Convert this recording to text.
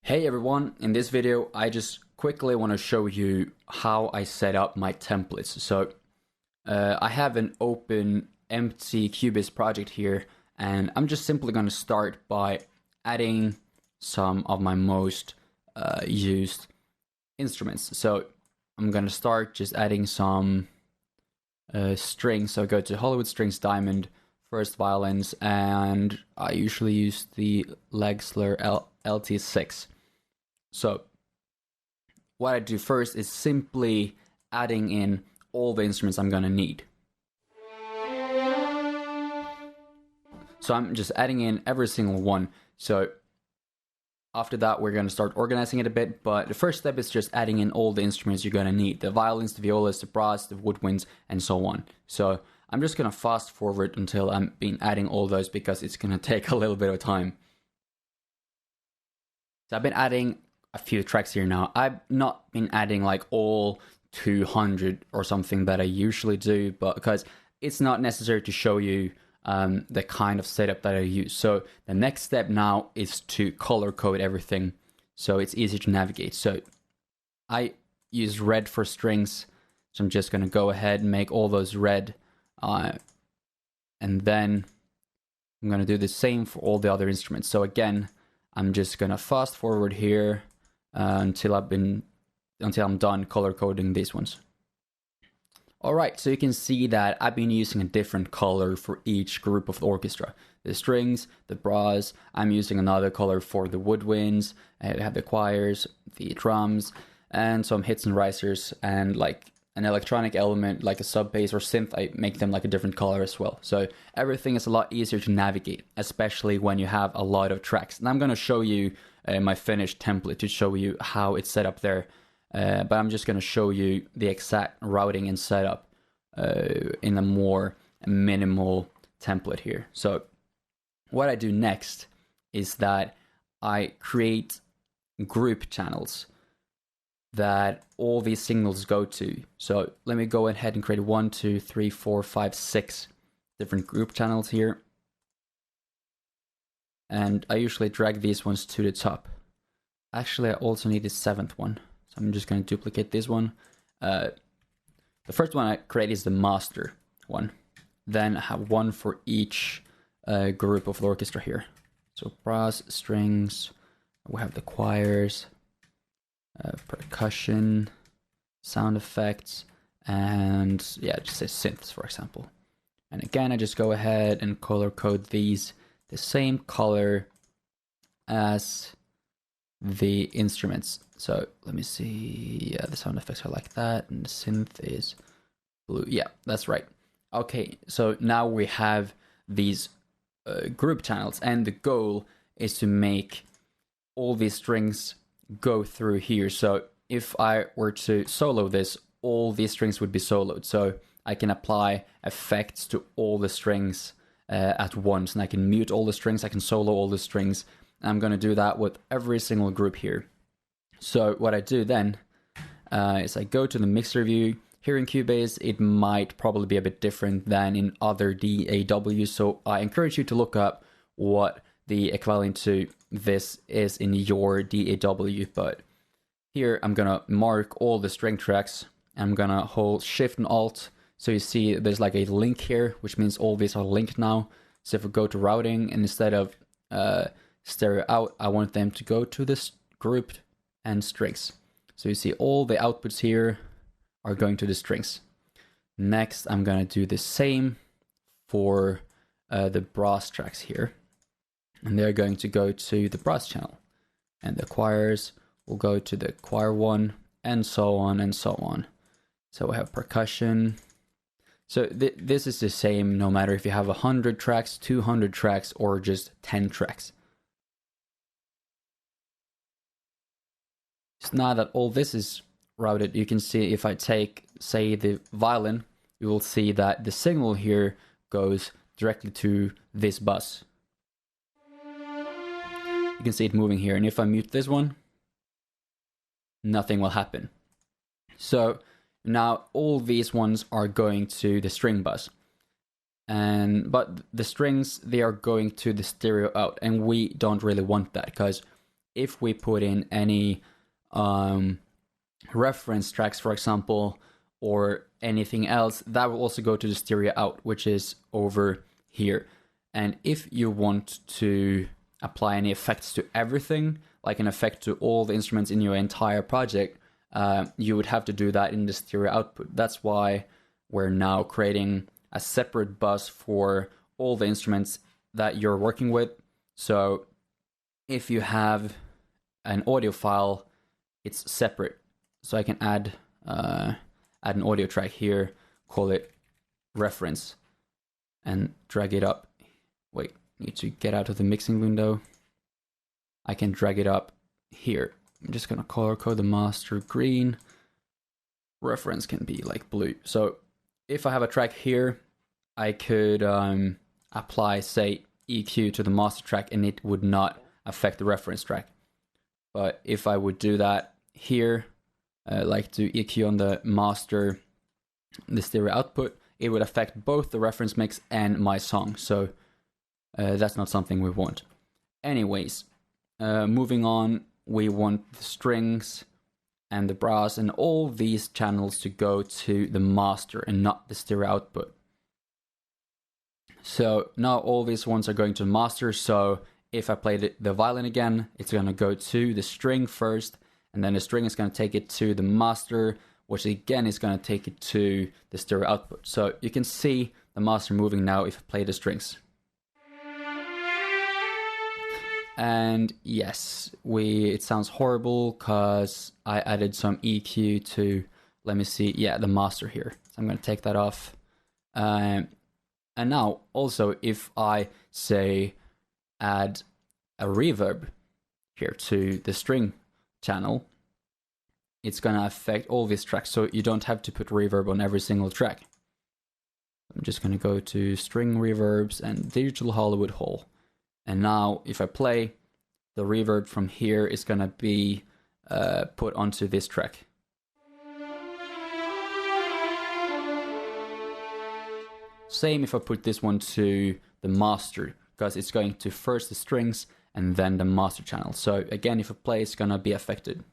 Hey everyone, in this video I just quickly want to show you how I set up my templates. I have an open empty Cubase project here, and I'm just simply going to start by adding some of my most used instruments. So I'm going to start just adding some strings. So I go to Hollywood Strings Diamond, first violins, and I usually use the Legsler LT6. So what I do first is simply adding in all the instruments I'm gonna need. So I'm just adding in every single one. So after that, we're gonna start organizing it a bit, but the first step is just adding in all the instruments you're gonna need. The violins, the violas, the brass, the woodwinds, and so on. So I'm just gonna fast forward until I'm been adding all those because it's gonna take a little bit of time. So I've been adding a few tracks here now. I've not been adding like all 200 or something that I usually do, but because it's not necessary to show you the kind of setup that I use. So the next step now is to color code everything so it's easy to navigate. So I use red for strings, so I'm just going to go ahead and make all those red, and then I'm going to do the same for all the other instruments. So again, I'm just going to fast forward here until I'm done color coding these ones. Alright, so you can see that I've been using a different color for each group of the orchestra. The strings, the brass, I'm using another color for the woodwinds, I have the choirs, the drums, and some hits and risers, and like an electronic element like a sub bass or synth, I make them like a different color as well. So everything is a lot easier to navigate, especially when you have a lot of tracks. And I'm going to show you my finished template to show you how it's set up there. But I'm just going to show you the exact routing and setup in a more minimal template here. So what I do next is that I create group channels that all these signals go to. So let me go ahead and create 1, 2, 3, 4, 5, 6 different group channels here. And I usually drag these ones to the top. Actually, I also need the 7th one. So I'm just going to duplicate this one. The first one I create is the master one. Then I have one for each group of the orchestra here. So brass, strings, we have the choirs, percussion, sound effects, and yeah, just say synths, for example. And again, I just go ahead and color code these the same color as the instruments. So let me see. Yeah, the sound effects are like that, and the synth is blue. Yeah, that's right. Okay, so now we have these group channels, and the goal is to make all these strings go through here. So if I were to solo this, all these strings would be soloed. So I can apply effects to all the strings at once, and I can mute all the strings, I can solo all the strings. I'm going to do that with every single group here. So what I do then is I go to the mixer view. Here in Cubase, it might probably be a bit different than in other DAWs, so I encourage you to look up what the equivalent to this is in your DAW. But here I'm going to mark all the string tracks. I'm going to hold Shift and Alt. So you see there's like a link here, which means all these are linked now. So if we go to routing, and instead of stereo out, I want them to go to this group and strings. So you see all the outputs here are going to the strings. Next, I'm going to do the same for the brass tracks here. And they're going to go to the brass channel. And the choirs will go to the choir one, and so on and so on. So we have percussion. So this is the same no matter if you have 100 tracks, 200 tracks, or just 10 tracks. So now that all this is routed, you can see if I take, say, the violin, you will see that the signal here goes directly to this bus. You can see it moving here, and if I mute this one, nothing will happen. So now all these ones are going to the string bus. But the strings, they are going to the stereo out, and we don't really want that because if we put in any reference tracks, for example, or anything else, that will also go to the stereo out, which is over here. And if you want to apply any effects to everything, like an effect to all the instruments in your entire project, you would have to do that in the stereo output. That's why we're now creating a separate bus for all the instruments that you're working with. So if you have an audio file, it's separate. So I can add an audio track here, call it reference, and drag it up. Wait, need to get out of the mixing window. I can drag it up here. I'm just gonna color code the master green. Reference can be like blue. So if I have a track here, I could apply, say, EQ to the master track, and it would not affect the reference track. But if I would do that here, like to EQ on the master, the stereo output, it would affect both the reference mix and my song. So that's not something we want. Anyways, moving on, we want the strings and the brass and all these channels to go to the master and not the stereo output. So now all these ones are going to master. So if I play the violin again, it's going to go to the string first, and then the string is going to take it to the master, which again is going to take it to the stereo output. So you can see the master moving now if I play the strings. And yes, it sounds horrible because I added some EQ to, let me see, yeah, the master here. So I'm going to take that off. And now also if I say add a reverb here to the string channel, it's going to affect all these tracks. So you don't have to put reverb on every single track. I'm just going to go to string reverbs and digital Hollywood Hall. And now if I play, the reverb from here is going to be put onto this track. Same if I put this one to the master, because it's going to first the strings and then the master channel. So again, if I play, it's going to be affected.